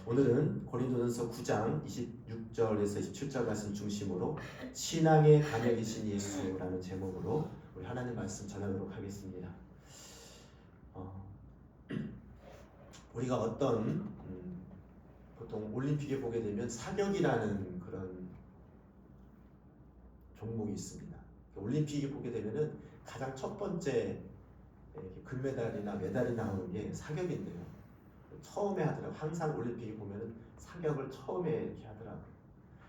오늘은 고린도전서 9장 26절에서 27절 말씀 중심으로 신앙의 관역이신 예수라는 제목으로 우리 하나님 말씀 전하도록 하겠습니다. 우리가 어떤 보통 올림픽에 보게 되면 사격이라는 그런 종목이 있습니다. 올림픽에 보게 되면은 가장 첫 번째 금메달이나 메달이 나오는 게 사격인데요. 처음에 하더라고. 항상 올림픽에 보면은 사격을 처음에 이렇게 하더라고.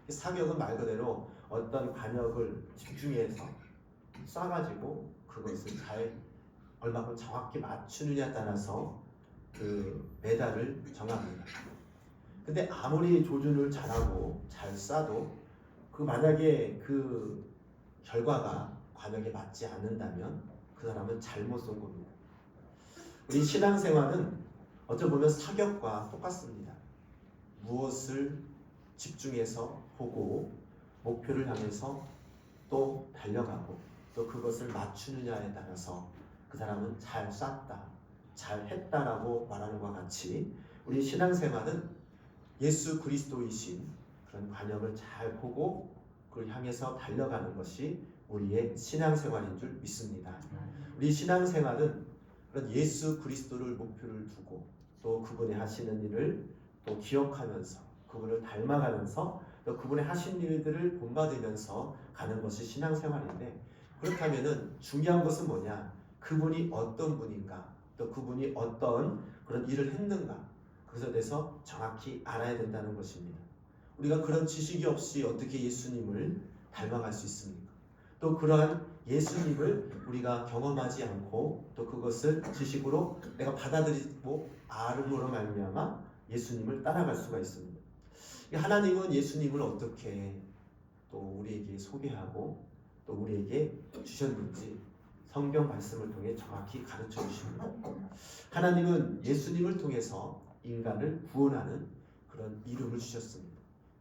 사격은 말 그대로 어떤 관역을 집중해서 쏴가지고 그것을 잘 얼마큼 정확히 맞추느냐에 따라서 그 메달을 정합니다. 근데 아무리 조준을 잘하고 잘 쏴도 그 만약에 그 결과가 관역에 맞지 않는다면 그 사람은 잘못 쏜 겁니다. 우리 신앙생활은 어찌 보면 사격과 똑같습니다. 무엇을 집중해서 보고 목표를 향해서 또 달려가고 또 그것을 맞추느냐에 따라서 그 사람은 잘 쐈다, 잘 했다라고 말하는 것과 같이 우리 신앙생활은 예수 그리스도이신 그런 관역을 잘 보고 그걸 향해서 달려가는 것이 우리의 신앙생활인 줄 믿습니다. 우리 신앙생활은 그런 예수 그리스도를 목표를 두고 또 그분이 하시는 일을 또 기억하면서 그분을 닮아가면서 또 그분의 하신 일들을 본받으면서 가는 것이 신앙생활인데, 그렇다면은 중요한 것은 뭐냐? 그분이 어떤 분인가, 또 그분이 어떤 그런 일을 했는가, 그것에 대해서 정확히 알아야 된다는 것입니다. 우리가 그런 지식이 없이 어떻게 예수님을 닮아갈 수 있습니까? 또 그러한 예수님을 우리가 경험하지 않고 또 그것을 지식으로 내가 받아들이고 알음으로 말미암아 예수님을 따라갈 수가 있습니다. 하나님은 예수님을 어떻게 또 우리에게 소개하고 또 우리에게 주셨는지 성경 말씀을 통해 정확히 가르쳐 주십니다. 하나님은 예수님을 통해서 인간을 구원하는 그런 이름을 주셨습니다.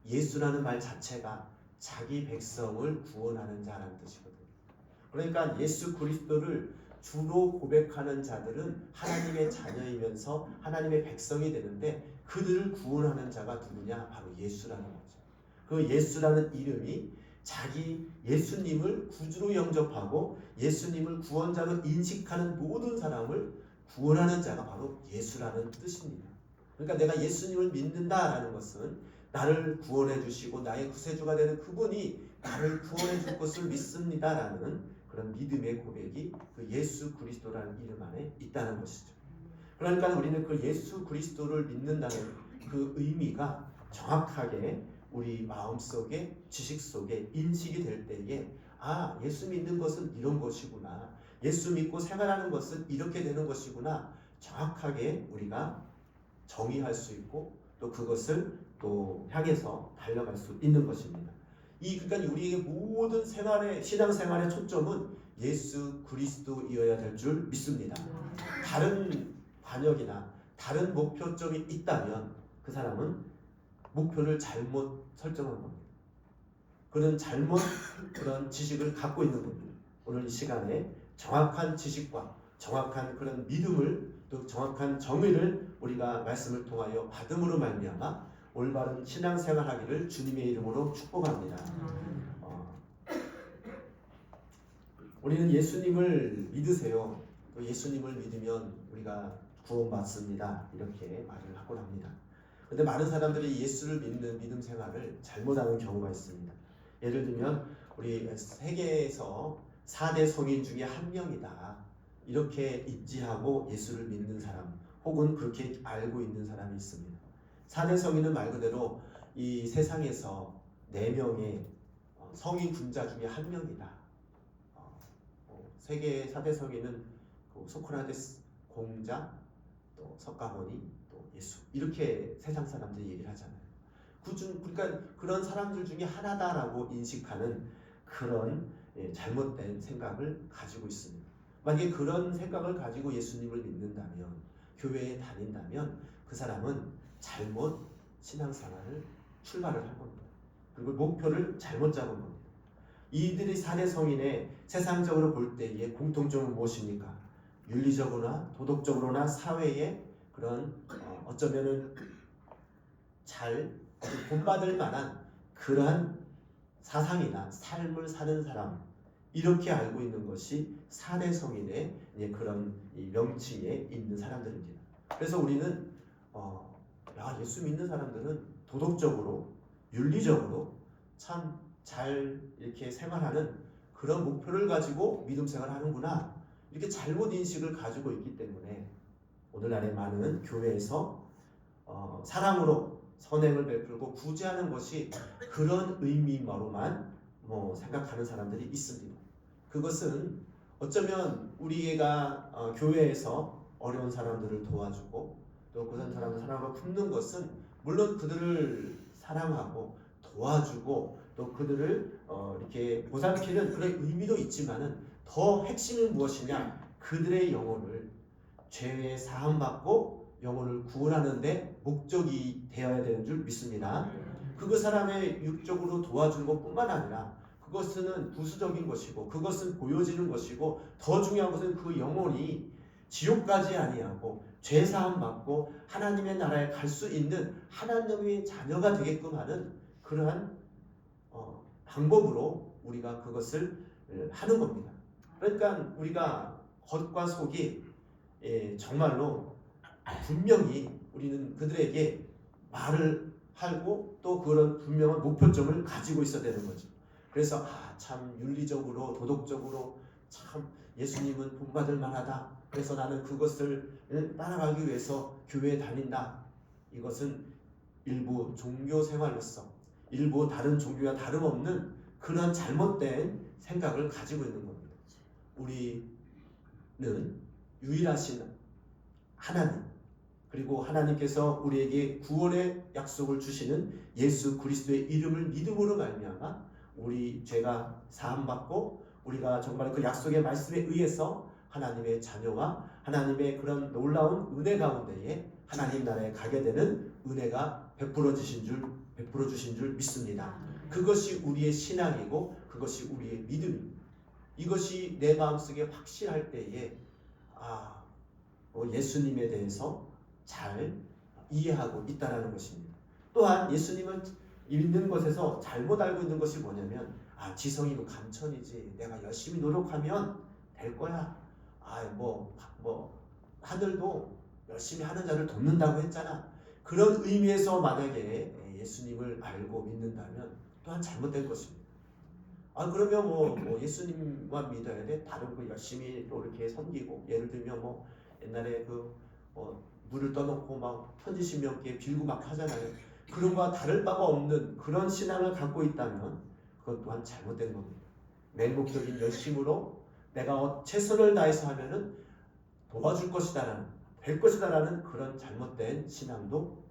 예수라는 말 자체가 자기 백성을 구원하는 자라는 뜻이거든요. 그러니까 예수 그리스도를 주로 고백하는 자들은 하나님의 자녀이면서 하나님의 백성이 되는데, 그들을 구원하는 자가 누구냐? 바로 예수라는 거죠. 그 예수라는 이름이 자기 예수님을 구주로 영접하고 예수님을 구원자로 인식하는 모든 사람을 구원하는 자가 바로 예수라는 뜻입니다. 그러니까 내가 예수님을 믿는다라는 것은 나를 구원해 주시고 나의 구세주가 되는 그분이 나를 구원해 줄 것을 믿습니다라는 그런 믿음의 고백이 그 예수 그리스도라는 이름 안에 있다는 것이죠. 그러니까 우리는 그 예수 그리스도를 믿는다는 그 의미가 정확하게 우리 마음속에, 지식 속에 인식이 될 때에, 아, 예수 믿는 것은 이런 것이구나, 예수 믿고 생활하는 것은 이렇게 되는 것이구나, 정확하게 우리가 정의할 수 있고 또 그것을 또 향해서 달려갈 수 있는 것입니다. 그러니까 우리의 모든 생활의, 신앙생활의 초점은 예수 그리스도이어야 될 줄 믿습니다. 다른 관역이나 다른 목표점이 있다면 그 사람은 목표를 잘못 설정한 겁니다. 그는 잘못 그런 지식을 갖고 있는 겁니다. 오늘 이 시간에 정확한 지식과 정확한 그런 믿음을 또 정확한 정의를 우리가 말씀을 통하여 받음으로 말미암아 올바른 신앙생활하기를 주님의 이름으로 축복합니다. 우리는 예수님을 믿으세요. 또 예수님을 믿으면 우리가 구원받습니다. 이렇게 말을 하곤 합니다. 그런데 많은 사람들이 예수를 믿는 믿음 생활을 잘못하는 경우가 있습니다. 예를 들면 우리 세계에서 4대 성인 중에 한 명이다, 이렇게 입지하고 예수를 믿는 사람, 혹은 그렇게 알고 있는 사람이 있습니다. 4대 성인은 말 그대로 이 세상에서 4명의 성인 군자 중에 한 명이다. 세계의 4대 성인은 소크라테스, 공자, 또 석가모니, 또 예수, 이렇게 세상 사람들이 얘기를 하잖아요. 그러니까 그런 사람들 중에 하나다라고 인식하는 그런 잘못된 생각을 가지고 있습니다. 만약에 그런 생각을 가지고 예수님을 믿는다면, 교회에 다닌다면 그 사람은 잘못 신앙생활을 출발을 한 겁니다. 그리고 목표를 잘못 잡은 겁니다. 이들이 4대 성인의 세상적으로 볼 때의 공통점은 무엇입니까? 윤리적으로나 도덕적으로나 사회의 그런 어쩌면은 잘 본받을 만한 그러한 사상이나 삶을 사는 사람, 이렇게 알고 있는 것이 사대 성인의 그런 명칭에 있는 사람들입니다. 그래서 우리는 예수 믿는 사람들은 도덕적으로, 윤리적으로 참 잘 이렇게 생활하는 그런 목표를 가지고 믿음 생활을 하는구나, 이렇게 잘못 인식을 가지고 있기 때문에 오늘날의 많은 교회에서 사랑으로 선행을 베풀고 구제하는 것이 그런 의미로만 생각하는 사람들이 있습니다. 그것은 어쩌면 우리가 교회에서 어려운 사람들을 도와주고 또 그런 사람을 사랑하고 품는 것은 물론 그들을 사랑하고 도와주고 또 그들을 이렇게 보살피는 그런 의미도 있지만은 더 핵심은 무엇이냐? 그들의 영혼을 죄의 사함 받고 영혼을 구원하는 데 목적이 되어야 되는 줄 믿습니다. 그 사람의 육적으로 도와주는 것뿐만 아니라 그것은 부수적인 것이고 그것은 보여지는 것이고 더 중요한 것은 그 영혼이 지옥까지 아니하고 죄 사함 받고 하나님의 나라에 갈 수 있는 하나님의 자녀가 되게끔 하는 그러한 방법으로 우리가 그것을 하는 겁니다. 그러니까 우리가 겉과 속이 정말로 분명히 우리는 그들에게 말을 하고 또 그런 분명한 목표점을 가지고 있어야 되는 거죠. 그래서 참 윤리적으로 도덕적으로 참 예수님은 본받을 만하다. 그래서 나는 그것을 따라가기 위해서 교회에 다닌다. 이것은 일부 종교 생활로서 일부 다른 종교와 다름없는 그런 잘못된 생각을 가지고 있는 겁니다. 우리는 유일하신 하나님, 그리고 하나님께서 우리에게 구원의 약속을 주시는 예수 그리스도의 이름을 믿음으로 말미암아 우리 죄가 사함받고 우리가 정말 그 약속의 말씀에 의해서 하나님의 자녀와 하나님의 그런 놀라운 은혜 가운데에 하나님 나라에 가게 되는 은혜가 베풀어 주신 줄 믿습니다. 그것이 우리의 신앙이고 그것이 우리의 믿음입니다. 이것이 내 마음속에 확실할 때에 예수님에 대해서 잘 이해하고 있다는 것입니다. 또한 예수님을 믿는 것에서 잘못 알고 있는 것이 뭐냐면 지성이고 감천이지, 내가 열심히 노력하면 될 거야. 하늘도 열심히 하는 자를 돕는다고 했잖아. 그런 의미에서 만약에 예수님을 알고 믿는다면 또한 잘못된 것입니다. 그러면 예수님만 믿어야 돼? 다른 거 열심히 또 이렇게 섬기고, 예를 들면 옛날에 물을 떠놓고 막 천지신명기에 빌고 막 하잖아요. 그런 거와 다를 바가 없는 그런 신앙을 갖고 있다면 그것 또한 잘못된 겁니다. 맹목적인 열심으로 내가 최선을 다해서 하면은 도와줄 것이다라는, 될 것이다라는 그런 잘못된 신앙도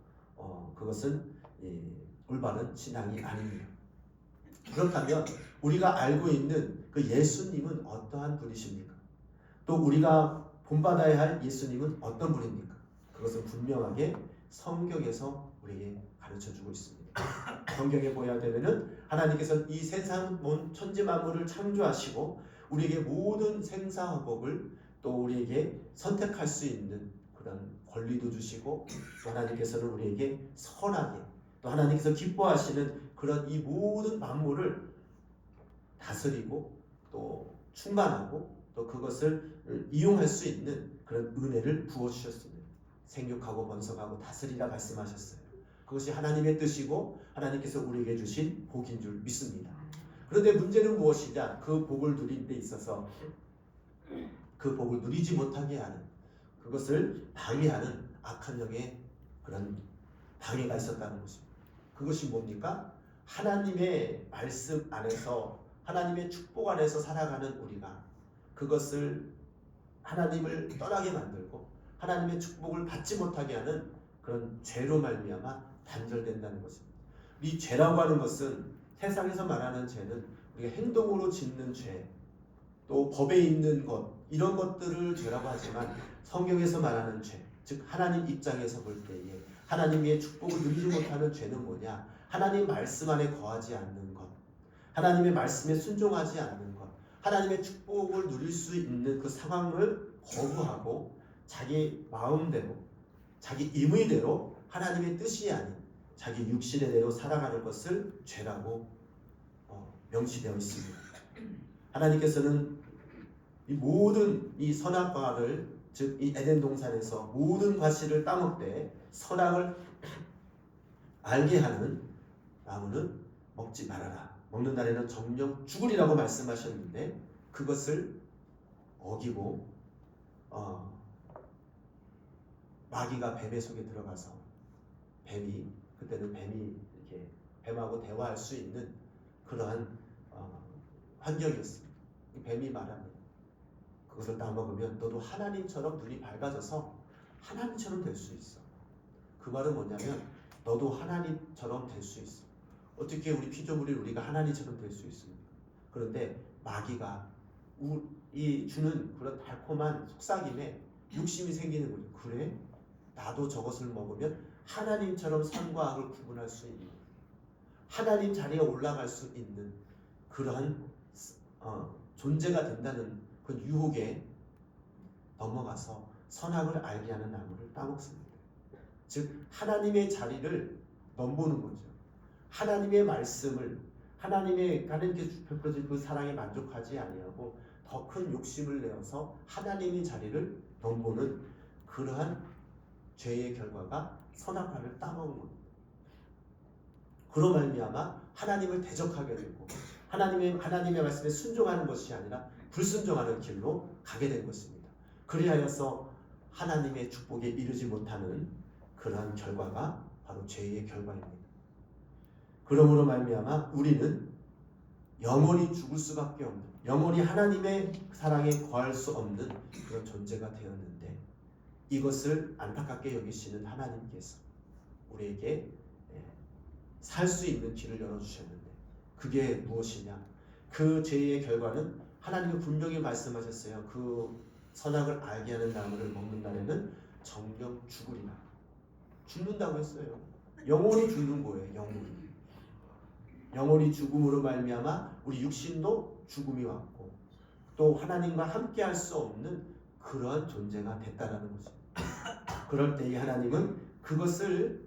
그것은 올바른 신앙이 아닙니다. 그렇다면 우리가 알고 있는 그 예수님은 어떠한 분이십니까? 또 우리가 본받아야 할 예수님은 어떤 분입니까? 그것은 분명하게 성경에서 우리에게 가르쳐주고 있습니다. 성경에 보여야 되면은 하나님께서 이 세상 천지 만물을 창조하시고 우리에게 모든 생사화복을 또 우리에게 선택할 수 있는 그런 권리도 주시고, 또 하나님께서는 우리에게 선하게, 또 하나님께서 기뻐하시는 그런 이 모든 만물을 다스리고 또 충만하고 또 그것을 이용할 수 있는 그런 은혜를 부어주셨습니다. 생육하고 번성하고 다스리라 말씀하셨어요. 그것이 하나님의 뜻이고 하나님께서 우리에게 주신 복인 줄 믿습니다. 그런데 문제는 무엇이냐? 그 복을 누릴 때 있어서 그 복을 누리지 못하게 하는, 그것을 방해하는 악한 영의 그런 방해가 있었다는 것입니다. 그것이 뭡니까? 하나님의 말씀 안에서, 하나님의 축복 안에서 살아가는 우리가 그것을 하나님을 떠나게 만들고 하나님의 축복을 받지 못하게 하는 그런 죄로 말미암아 단절된다는 것입니다. 이 죄라고 하는 것은, 세상에서 말하는 죄는 우리가 행동으로 짓는 죄, 또 법에 있는 것, 이런 것들을 죄라고 하지만 성경에서 말하는 죄, 즉 하나님 입장에서 볼 때에 하나님의 축복을 누리지 못하는 죄는 뭐냐? 하나님 말씀 안에 거하지 않는 것, 하나님의 말씀에 순종하지 않는 것, 하나님의 축복을 누릴 수 있는 그 상황을 거부하고 자기 마음대로, 자기 임의대로 하나님의 뜻이 아닌 자기 육신의 대로 살아가는 것을 죄라고 명시되어 있습니다. 하나님께서는 이 모든 이 선악과를, 즉 이 에덴 동산에서 모든 과실을 따먹되 선악을 알게 하는 나무는 먹지 말아라. 먹는 날에는 정령 죽으리라고 말씀하셨는데 그것을 어기고 마귀가 뱀의 속에 들어가서 그때는 뱀이 이렇게 뱀하고 대화할 수 있는 그러한 환경이었습니다. 뱀이 말합니다. 그것을 따먹으면 너도 하나님처럼 눈이 밝아져서 하나님처럼 될 수 있어. 그 말은 뭐냐면 너도 하나님처럼 될 수 있어. 어떻게 우리 피조물이 우리가 하나님처럼 될 수 있습니까? 그런데 마귀가 이 주는 그런 달콤한 속삭임에 욕심이 생기는 거죠. 그래? 나도 저것을 먹으면 하나님처럼 선과 악을 구분할 수 있는, 하나님 자리에 올라갈 수 있는 그러한 존재가 된다는 그 유혹에 넘어가서 선악을 알게 하는 나무를 따먹습니다. 즉 하나님의 자리를 넘보는 거죠. 하나님의 말씀을, 하나님께서 베풀어진 그 사랑에 만족하지 아니하고 더 큰 욕심을 내어서 하나님의 자리를 넘보는 그러한 죄의 결과가 선악과를 따먹은 겁니다. 그로 말미암아 하나님을 대적하게 되고 하나님의 말씀에 순종하는 것이 아니라 불순종하는 길로 가게 된 것입니다. 그리하여서 하나님의 축복에 이르지 못하는 그러한 결과가 바로 죄의 결과입니다. 그러므로 말미암아 우리는 영원히 죽을 수밖에 없는, 영원히 하나님의 사랑에 거할 수 없는 그런 존재가 되었는데 이것을 안타깝게 여기시는 하나님께서 우리에게 살 수 있는 길을 열어주셨는데 그게 무엇이냐? 그 죄의 결과는 하나님은 분명히 말씀하셨어요. 그 선악을 알게 하는 나무를 먹는 날에는 정령 죽으리라. 죽는다고 했어요. 영원히 죽는 거예요. 영원히 죽음으로 말미암아 우리 육신도 죽음이 왔고 또 하나님과 함께 할 수 없는 그러한 존재가 됐다라는 것입니다. 그럴 때에 하나님은 그것을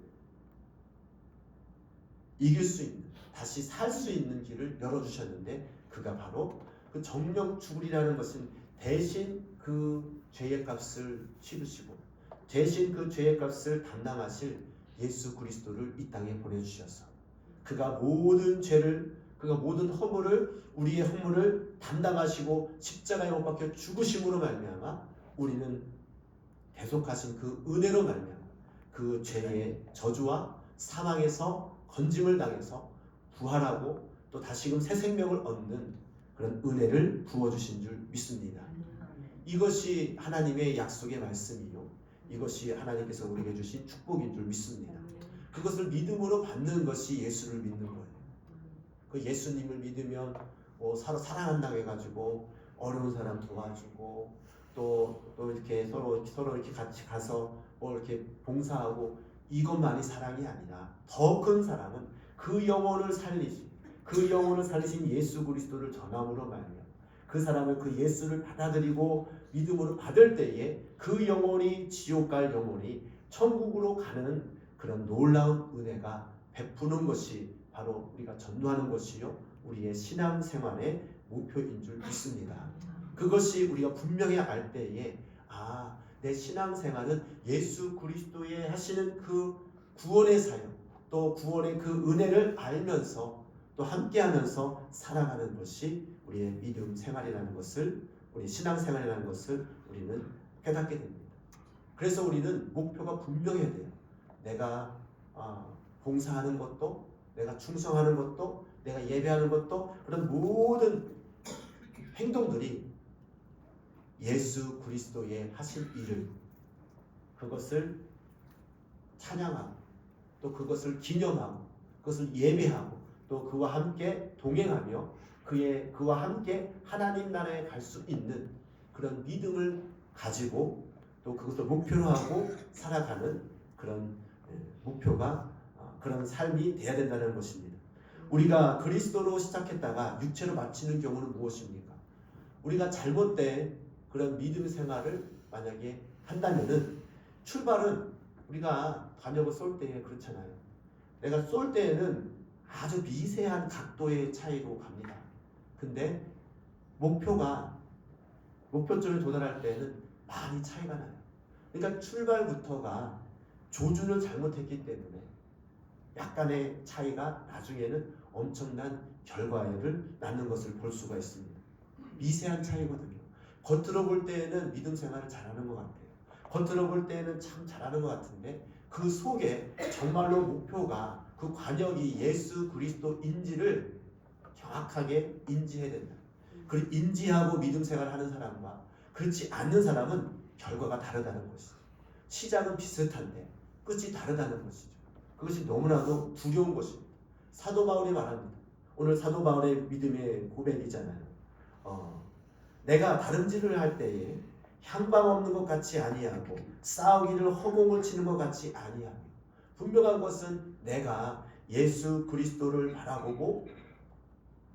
이길 수 있는, 다시 살 수 있는 길을 열어주셨는데 그가 바로 그 정령 죽으리라는 것은 대신 그 죄의 값을 치르시고 대신 그 죄의 값을 담당하실 예수 그리스도를 이 땅에 보내주셔서 그가 모든 죄를, 그가 모든 허물을, 우리의 허물을 담당하시고 십자가에 못 박혀 죽으심으로 말미암아 우리는 계속하신 그 은혜로 말미암아 그 죄의 저주와 사망에서 건짐을 당해서 부활하고 또 다시금 새 생명을 얻는 그런 은혜를 부어주신 줄 믿습니다. 이것이 하나님의 약속의 말씀이요, 이것이 하나님께서 우리에게 주신 축복인 줄 믿습니다. 그것을 믿음으로 받는 것이 예수를 믿는 거예요. 그 예수님을 믿으면 서로 사랑한다고 해가지고 어려운 사람 도와주고 또 이렇게 서로 이렇게 같이 가서 이렇게 봉사하고 이것만이 사랑이 아니라 더 큰 사랑은 그 영혼을 살리신 예수 그리스도를 전함으로 말미암아 그 사람을, 그 예수를 받아들이고 믿음으로 받을 때에 그 영혼이 지옥 갈 영혼이 천국으로 가는 그런 놀라운 은혜가 베푸는 것이 바로 우리가 전도하는 것이요 우리의 신앙생활의 목표인 줄 믿습니다. 그것이 우리가 분명히 알 때에 내 신앙생활은 예수 그리스도의 하시는 그 구원의 사역 또 구원의 그 은혜를 알면서 또 함께하면서 살아가는 것이 우리의 믿음 생활이라는 것을, 우리 신앙생활이라는 것을 우리는 깨닫게 됩니다. 그래서 우리는 목표가 분명해야 돼요. 내가 봉사하는 것도, 내가 충성하는 것도, 내가 예배하는 것도, 그런 모든 행동들이 예수 그리스도의 하신 일을, 그것을 찬양하고 또 그것을 기념하고 그것을 예배하고 또 그와 함께 동행하며 그와 함께 하나님 나라에 갈 수 있는 그런 믿음을 가지고 또 그것을 목표로 하고 살아가는 그런 목표가, 그런 삶이 돼야 된다는 것입니다. 우리가 그리스도로 시작했다가 육체로 마치는 경우는 무엇입니까? 우리가 잘못된 그런 믿음 생활을 만약에 한다면은 출발은 우리가 반역을 쏠 때 그렇잖아요. 내가 쏠 때에는 아주 미세한 각도의 차이로 갑니다. 근데 목표점에 도달할 때는 많이 차이가 나요. 그러니까 출발부터가 조준을 잘못했기 때문에 약간의 차이가 나중에는 엄청난 결과를 낳는 것을 볼 수가 있습니다. 미세한 차이거든요. 겉으로 볼 때는 믿음 생활을 잘하는 것 같아요. 겉으로 볼 때는 참 잘하는 것 같은데 그 속에 정말로 목표가 그 관역이 예수 그리스도인지를 정확하게 인지해야 된다. 그리고 인지하고 믿음 생활을 하는 사람과 그렇지 않는 사람은 결과가 다르다는 것이죠. 시작은 비슷한데 끝이 다르다는 것이죠. 그것이 너무나도 두려운 것입니다. 사도 바울이 말합니다. 오늘 사도 바울의 믿음의 고백이잖아요. 내가 다름질을 할 때에 향방 없는 것 같이 아니하고 싸우기를 허공을 치는 것 같이 아니하며 분명한 것은 내가 예수 그리스도를 바라보고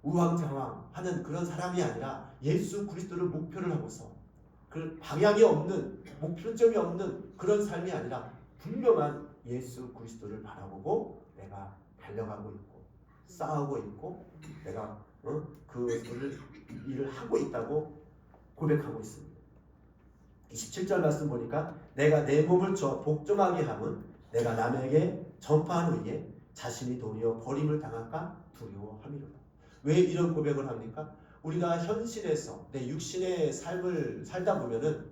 우왕좌왕하는 그런 사람이 아니라 예수 그리스도를 목표를 하고서 그 방향이 없는 목표점이 없는 그런 삶이 아니라 분명한 예수 그리스도를 바라보고 내가 달려가고 있고 싸우고 있고 내가 그 일을 하고 있다고 고백하고 있습니다. 27절 말씀 보니까 내가 내 몸을 쳐 복종하게 함은 내가 남에게 전파한 후에 자신이 도리어 버림을 당할까 두려워함이로다. 왜 이런 고백을 합니까? 우리가 현실에서 내 육신의 삶을 살다 보면은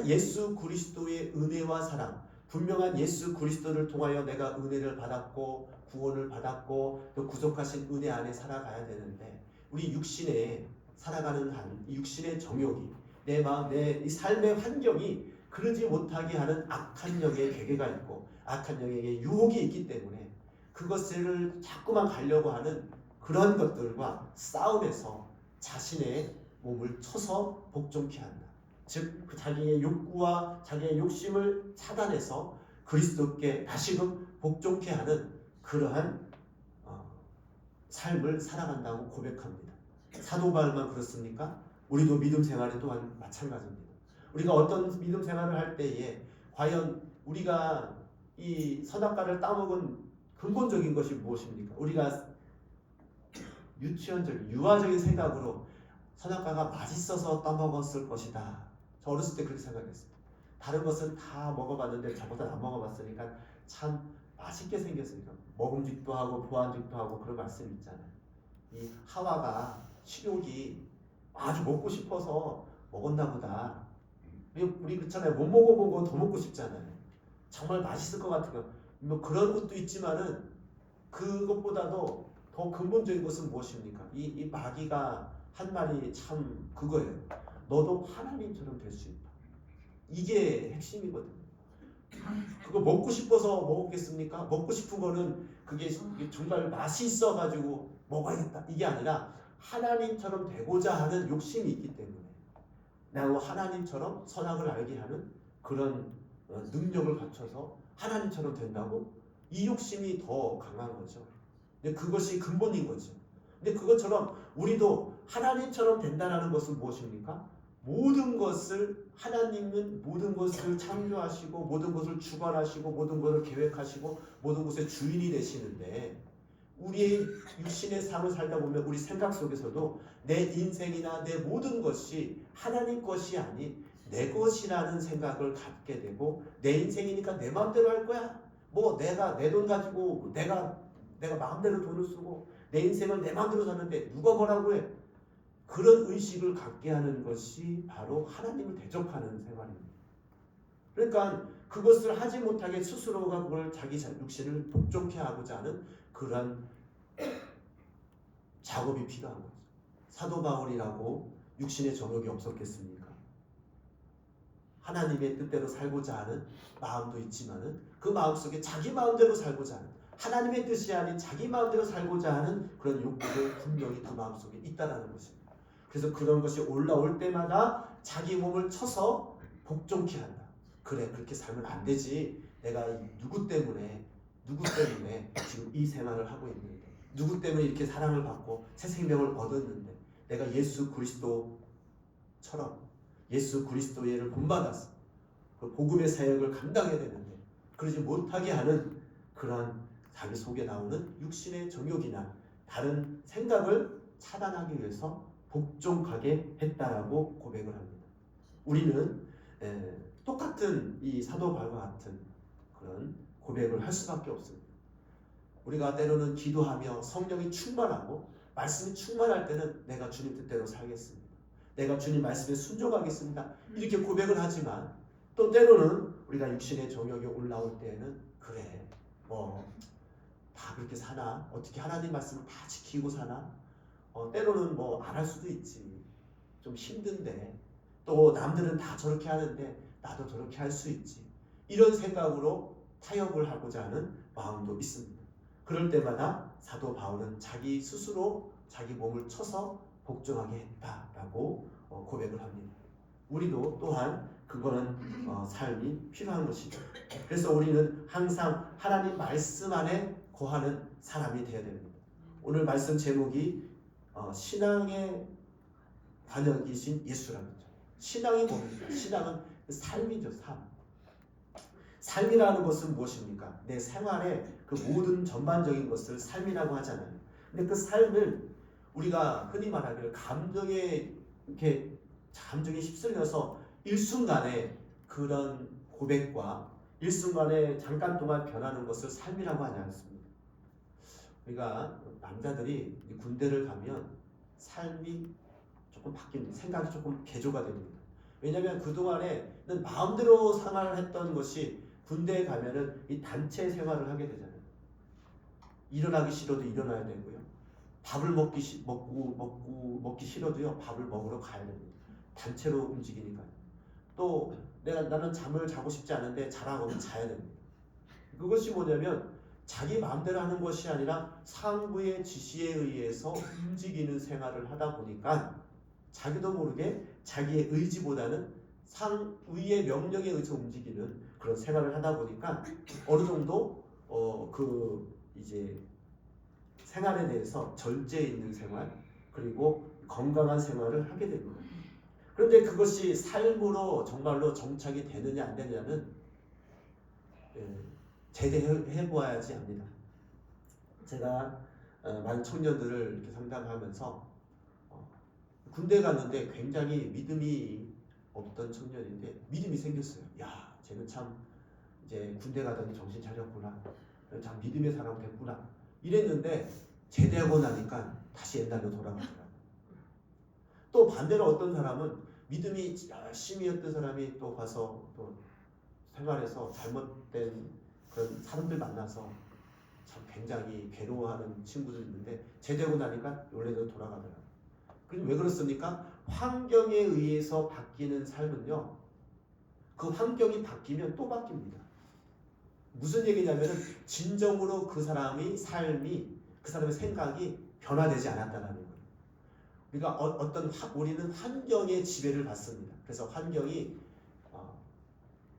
예수 그리스도의 은혜와 사랑, 분명한 예수 그리스도를 통하여 내가 은혜를 받았고 구원을 받았고 또 구속하신 은혜 안에 살아가야 되는데 우리 육신에 살아가는 육신의 정욕이 내 마음, 내 이 삶의 환경이 그러지 못하게 하는 악한 영의 괴계가 있고 악한 영의 유혹이 있기 때문에 그것을 자꾸만 가려고 하는 그런 것들과 싸움에서 자신의 몸을 쳐서 복종케 한다. 즉 자기의 욕구와 자기의 욕심을 차단해서 그리스도께 다시금 복종케 하는 그러한 삶을 살아간다고 고백합니다. 사도 바울만 그렇습니까? 우리도 믿음 생활에 또한 마찬가지입니다. 우리가 어떤 믿음 생활을 할 때에 과연 우리가 이 선악과를 따먹은 근본적인 것이 무엇입니까? 우리가 유아적인 생각으로 선악과가 맛있어서 따먹었을 것이다. 저 어렸을 때 그렇게 생각했어요. 다른 것은 다 먹어봤는데 저것은 안 먹어봤으니까 참 맛있게 생겼으니까 먹음직도 하고 보안직도 하고 그런 말씀이 있잖아요. 이 하와가 식욕이 아주 먹고 싶어서 먹었나 보다. 우리 그렇잖아요. 못 먹어본 거 더 먹고 싶잖아요. 정말 맛있을 것 같은 거. 뭐 그런 것도 있지만은 그것보다도 더 근본적인 것은 무엇입니까? 이 마귀가 한 말이 참 그거예요. 너도 하나님처럼 될 수 있다. 이게 핵심이거든요. 그거 먹고 싶어서 먹었겠습니까? 먹고 싶은 거는 그게 정말 맛이 있어가지고 먹어야겠다. 이게 아니라 하나님처럼 되고자 하는 욕심이 있기 때문에 내가 하나님처럼 선악을 알게 하는 그런 능력을 갖춰서 하나님처럼 된다고 이 욕심이 더 강한 거죠. 근데 그것이 근본인 거죠. 근데 그것처럼 우리도 하나님처럼 된다는 것은 무엇입니까? 모든 것을 하나님은 모든 것을 창조하시고 모든 것을 주관하시고 모든 것을 계획하시고 모든 것의 주인이 되시는데 우리의 육신의 삶을 살다 보면 우리 생각 속에서도 내 인생이나 내 모든 것이 하나님 것이 아닌 내 것이라는 생각을 갖게 되고 내 인생이니까 내 마음대로 할 거야. 뭐 내가 내 돈 가지고 내가 마음대로 돈을 쓰고 내 인생을 내 마음대로 사는데 누가 뭐라고 해. 그런 의식을 갖게 하는 것이 바로 하나님을 대적하는 생활입니다. 그러니까 그것을 하지 못하게 스스로가 그걸 자기 육신을 복종케 하고자 하는 그런 작업이 필요한 거죠. 사도 바울이라고 육신의 정욕이 없었겠습니까? 하나님의 뜻대로 살고자 하는 마음도 있지만은 그 마음속에 자기 마음대로 살고자 하는 하나님의 뜻이 아닌 자기 마음대로 살고자 하는 그런 욕구도 분명히 그 마음속에 있다라는 것입니다. 그래서 그런 것이 올라올 때마다 자기 몸을 쳐서 복종케 한다. 그래 그렇게 살면 안 되지. 내가 누구 때문에 지금 이 생활을 하고 있는데 누구 때문에 이렇게 사랑을 받고 새 생명을 얻었는데 내가 예수 그리스도처럼 예수 그리스도를 본받아서 그 복음의 사역을 감당해야 되는데 그러지 못하게 하는 그러한 자기 속에 나오는 육신의 정욕이나 다른 생각을 차단하기 위해서 복종하게 했다라고 고백을 합니다. 우리는 똑같은 이 사도 바울과 같은 그런 고백을 할 수밖에 없습니다. 우리가 때로는 기도하며 성령이 충만하고 말씀이 충만할 때는 내가 주님 뜻대로 살겠습니다. 내가 주님 말씀에 순종하겠습니다. 이렇게 고백을 하지만 또 때로는 우리가 육신의 정욕이 올라올 때에는 그래 다 그렇게 사나? 어떻게 하나님 말씀을 다 지키고 사나? 때로는 안 할 수도 있지. 좀 힘든데 또 남들은 다 저렇게 하는데 나도 저렇게 할 수 있지. 이런 생각으로 타협을 하고자 하는 마음도 있습니다. 그럴 때마다 사도 바울은 자기 스스로 자기 몸을 쳐서 복종하게 했다라고 고백을 합니다. 우리도 또한 그거는 삶이 필요한 것이죠. 그래서 우리는 항상 하나님 말씀 안에 거하는 사람이 되어야 됩니다. 오늘 말씀 제목이 신앙의 반역이신 예수라는 거죠. 신앙이 뭡니까? 신앙은 삶이죠. 삶이라는 것은 무엇입니까? 내 생활의 그 모든 전반적인 것을 삶이라고 하잖아요. 근데 그 삶을 우리가 흔히 말하기를 감정에 휩쓸려서 일순간에 그런 고백과 일순간에 잠깐 동안 변하는 것을 삶이라고 하지 않습니다. 우리가 남자들이 군대를 가면 삶이 조금 바뀝니다. 생각이 조금 개조가 됩니다. 왜냐하면 그동안에는 마음대로 생활을 했던 것이 군대에 가면은 이 단체 생활을 하게 되잖아요. 일어나기 싫어도 일어나야 되고요. 밥을 먹기 싫어도요. 밥을 먹으러 가야 됩니다. 단체로 움직이니까요. 또 나는 잠을 자고 싶지 않은데 자라고는 자야 됩니다. 그것이 뭐냐면 자기 마음대로 하는 것이 아니라 상부의 지시에 의해서 움직이는 생활을 하다 보니까 자기도 모르게 자기의 의지보다는 상위의 명령에 의해서 움직이는 그런 생활을 하다 보니까 어느 정도 이제 생활에 대해서 절제 있는 생활 그리고 건강한 생활을 하게 됩니다. 그런데 그것이 삶으로 정말로 정착이 되느냐 안 되느냐는 제대해 보아야지 합니다. 제가 많은 청년들을 이렇게 상담하면서 군대 갔는데 굉장히 믿음이 없던 청년인데 믿음이 생겼어요. 야, 쟤는 참 이제 군대 가더니 정신 차렸구나. 참 믿음의 사람 됐구나. 이랬는데 제대하고 나니까 다시 옛날로 돌아가더라고요. 또 반대로 어떤 사람은 믿음이 열심히 했던 사람이 또 가서 또 생활에서 잘못된 그런 사람들 만나서 참 굉장히 괴로워하는 친구들 있는데 제대하고 나니까 원래대로 돌아가더라고요. 왜 그렇습니까? 환경에 의해서 바뀌는 삶은요. 그 환경이 바뀌면 또 바뀝니다. 무슨 얘기냐면 진정으로 그 사람의 삶이 그 사람의 생각이 변화되지 않았다는 거예요. 그러니까 우리는 환경의 지배를 받습니다. 그래서 환경이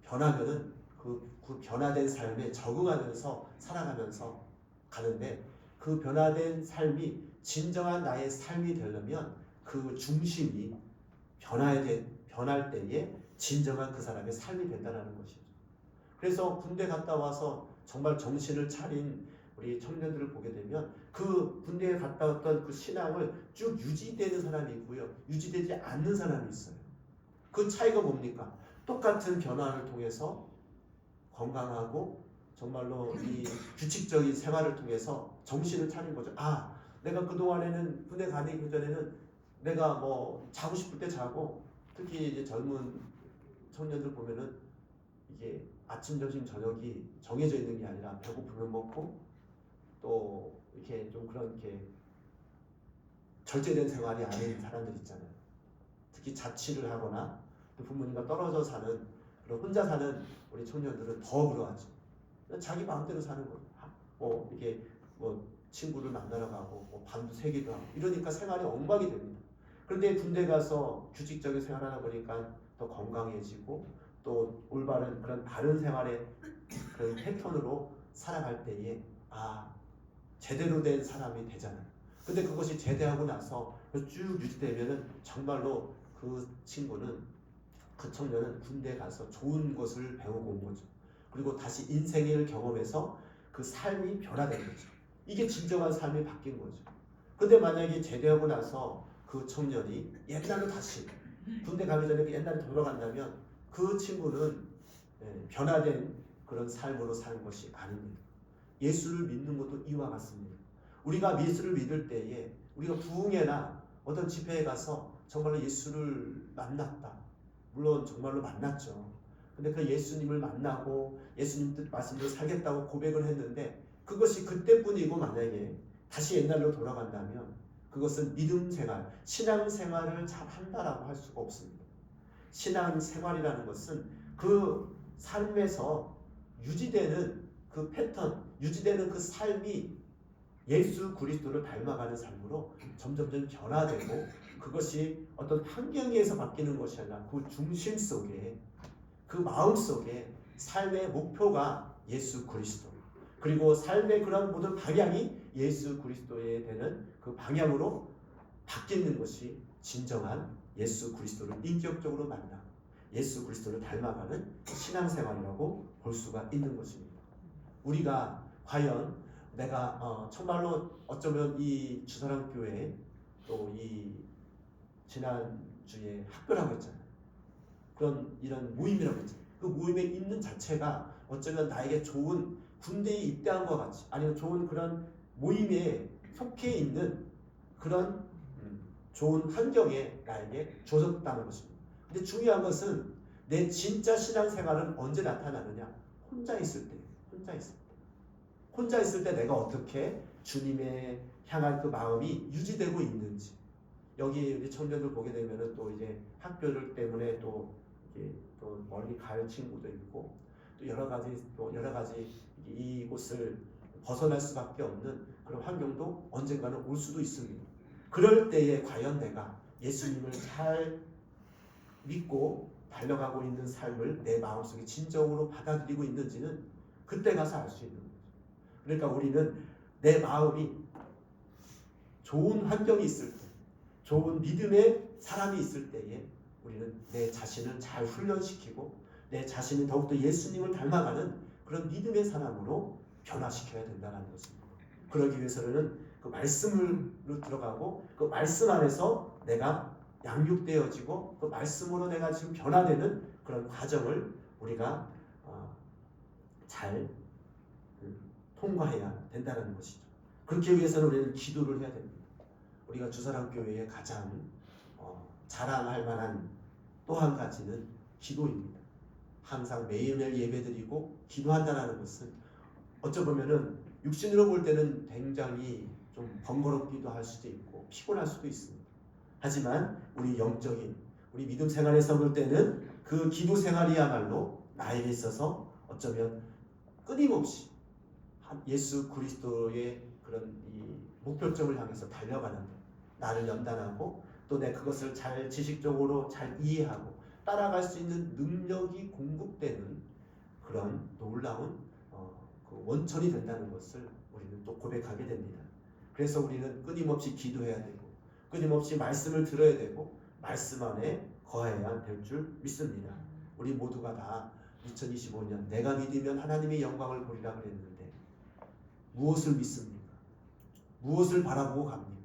변하면은 그 변화된 삶에 적응하면서 살아가면서 가는데 그 변화된 삶이 진정한 나의 삶이 되려면 그 중심이 변할 때에 진정한 그 사람의 삶이 된다는 것이죠. 그래서 군대 갔다 와서 정말 정신을 차린 우리 청년들을 보게 되면 그 군대에 갔다 왔던 그 신앙을 쭉 유지되는 사람이 있고요. 유지되지 않는 사람이 있어요. 그 차이가 뭡니까? 똑같은 변화를 통해서 건강하고 정말로 이 규칙적인 생활을 통해서 정신을 차린 거죠. 내가 그동안에는 군대 가기 전에는 내가 자고 싶을 때 자고 특히 이제 젊은 청년들 보면은 이게 아침, 점심, 저녁이 정해져 있는 게 아니라 배고프면 먹고 또 이렇게 좀 그렇게 절제된 생활이 아닌 사람들 있잖아요. 특히 자취를 하거나 또 부모님과 떨어져 사는 그런 혼자 사는 우리 청년들은 더 그러하죠. 자기 마음대로 사는 거예요. 이게 친구를 만나러 가고 밤도 새기도 하고 이러니까 생활이 엉망이 됩니다. 그런데 군대 가서 규칙적인 생활하다 보니까 더 건강해지고 또 올바른 그런 바른 생활의 그런 패턴으로 살아갈 때에 제대로 된 사람이 되잖아요. 근데 그것이 제대하고 나서 쭉 유지되면은 정말로 그 청년은 군대 가서 좋은 것을 배우고 온 거죠. 그리고 다시 인생을 경험해서 그 그 삶이 변화된 거죠. 이게 진정한 삶이 바뀐 거죠. 근데 만약에 제대하고 나서 그 청년이 옛날로 다시 군대 가기 전에 그 옛날에 돌아간다면 그 친구는 변화된 그런 삶으로 사는 것이 아닙니다. 예수를 믿는 것도 이와 같습니다. 우리가 예수를 믿을 때에 우리가 부흥회나 어떤 집회에 가서 정말로 예수를 만났다. 물론 정말로 만났죠. 근데 그 예수님을 만나고 예수님 뜻 말씀대로 살겠다고 고백을 했는데 그것이 그때뿐이고 만약에 다시 옛날로 돌아간다면 그것은 믿음 생활, 신앙 생활을 잘 한다라고 할 수가 없습니다. 신앙 생활이라는 것은 그 삶에서 유지되는 그 패턴, 유지되는 그 삶이 예수 그리스도를 닮아가는 삶으로 점점점 변화되고 그것이 어떤 환경에서 바뀌는 것이 아니라 그 중심 속에 그 마음 속에 삶의 목표가 예수 그리스도 그리고 삶의 그런 모든 방향이 예수 그리스도에 되는 그 방향으로 바뀌는 것이 진정한 예수 그리스도를 인격적으로 만나고 예수 그리스도를 닮아가는 신앙생활이라고 볼 수가 있는 것입니다. 우리가 과연 내가 정말로 어쩌면 이 주사랑교회 또 이 지난주에 학교라고 했잖아요. 그런 이런 모임이라고 했잖아요. 그 모임에 있는 자체가 어쩌면 나에게 좋은 군대에 입대한 것 같이 아니면 좋은 그런 모임에 속해 있는 그런 좋은 환경에 나에게 주어졌다는 것입니다. 근데 중요한 것은 내 진짜 신앙생활은 언제 나타나느냐? 혼자 있을 때. 혼자 있을 때 내가 어떻게 주님의 향한 그 마음이 유지되고 있는지. 여기 우리 청년들 보게 되면은 또 이제 학교를 때문에 또 멀리 갈 친구도 있고 또 여러 가지 이곳을 벗어날 수밖에 없는 그런 환경도 언젠가는 올 수도 있습니다. 그럴 때에 과연 내가 예수님을 잘 믿고 달려가고 있는 삶을 내 마음속에 진정으로 받아들이고 있는지는 그때 가서 알 수 있는 거죠. 그러니까 우리는 내 마음이 좋은 환경이 있을 때, 좋은 믿음의 사람이 있을 때에 우리는 내 자신을 잘 훈련시키고 내 자신이 더욱더 예수님을 닮아가는 그런 믿음의 사람으로 변화시켜야 된다는 것입니다. 그러기 위해서는 그 말씀으로 들어가고 그 말씀 안에서 내가 양육되어지고 그 말씀으로 내가 지금 변화되는 그런 과정을 우리가 잘 통과해야 된다는 것이죠. 그렇게 위해서는 우리는 기도를 해야 됩니다. 우리가 주사랑교회의 가장 자랑할 만한 또 한 가지는 기도입니다. 항상 매일매일 예배드리고 기도한다는 것은 어쩌 보면은 육신으로 볼 때는 굉장히 좀 번거롭기도 할 수도 있고 피곤할 수도 있습니다. 하지만 우리 영적인 우리 믿음 생활에서 볼 때는 그 기도 생활이야말로 나에게 있어서 어쩌면 끊임없이 예수 그리스도의 그런 이 목표점을 향해서 달려가는 나를 연단하고 또 내 그것을 잘 지식적으로 잘 이해하고 따라갈 수 있는 능력이 공급되는 그런 놀라운 그 원천이 된다는 것을 우리는 또 고백하게 됩니다. 그래서 우리는 끊임없이 기도해야 되고 끊임없이 말씀을 들어야 되고 말씀 안에 거해야 될 줄 믿습니다. 우리 모두가 다 2025년 내가 믿으면 하나님의 영광을 보리라 그랬는데 무엇을 믿습니까? 무엇을 바라보고 갑니까?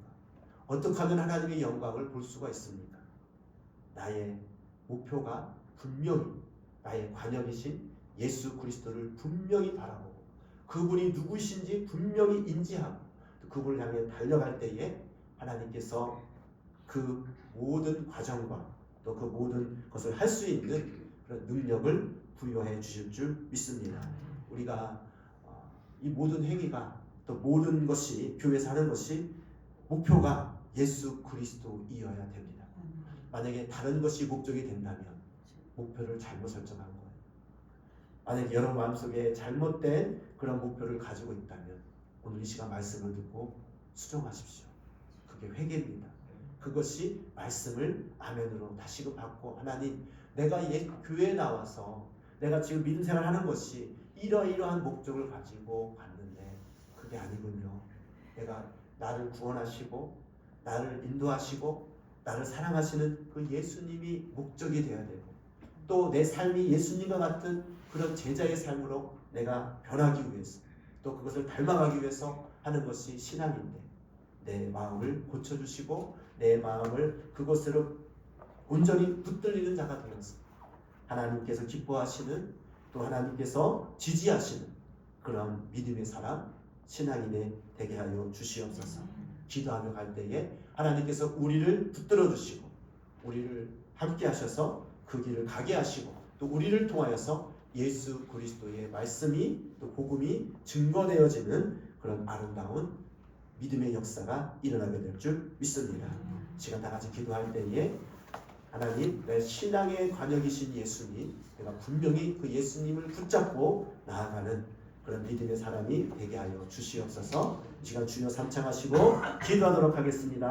어떻게 하면 하나님의 영광을 볼 수가 있습니까? 나의 목표가 분명히 나의 관역이신 예수 그리스도를 분명히 바라보고 그분이 누구신지 분명히 인지하고 그분을 향해 달려갈 때에 하나님께서 그 모든 과정과 또 그 모든 것을 할 수 있는 그런 능력을 부여해 주실 줄 믿습니다. 우리가 이 모든 행위가 또 모든 것이 교회에서 하는 것이 목표가 예수 그리스도이어야 됩니다. 만약에 다른 것이 목적이 된다면 목표를 잘못 설정한 거예요. 만약에 여러분 마음속에 잘못된 그런 목표를 가지고 있다면 오늘 이 시간 말씀을 듣고 수정하십시오. 그게 회개입니다. 그것이 말씀을 아멘으로 다시금 받고 하나님 내가 교회에 나와서 내가 지금 믿음 생활하는 것이 이러이러한 목적을 가지고 갔는데 그게 아니군요. 내가 나를 구원하시고 나를 인도하시고 나를 사랑하시는 그 예수님이 목적이 되어야 되고 또 내 삶이 예수님과 같은 그런 제자의 삶으로 내가 변하기 위해서 또 그것을 닮아가기 위해서 하는 것이 신앙인데, 내 마음을 고쳐주시고 내 마음을 그것으로 온전히 붙들리는 자가 되어서 하나님께서 기뻐하시는, 또 하나님께서 지지하시는 그런 믿음의 사람, 신앙인이 되게 하여 주시옵소서. 기도하며 갈 때에 하나님께서 우리를 붙들어 주시고 우리를 함께 하셔서 그 길을 가게 하시고, 또 우리를 통하여서 예수 그리스도의 말씀이, 또 복음이 증거되어지는 그런 아름다운 믿음의 역사가 일어나게 될 줄 믿습니다. 시간 다 같이 기도할 때에 하나님, 내 신앙의 관역이신 예수님, 내가 분명히 그 예수님을 붙잡고 나아가는 그런 믿음의 사람이 되게 하여 주시옵소서. 이 시간 주여 삼창하시고 기도하도록 하겠습니다.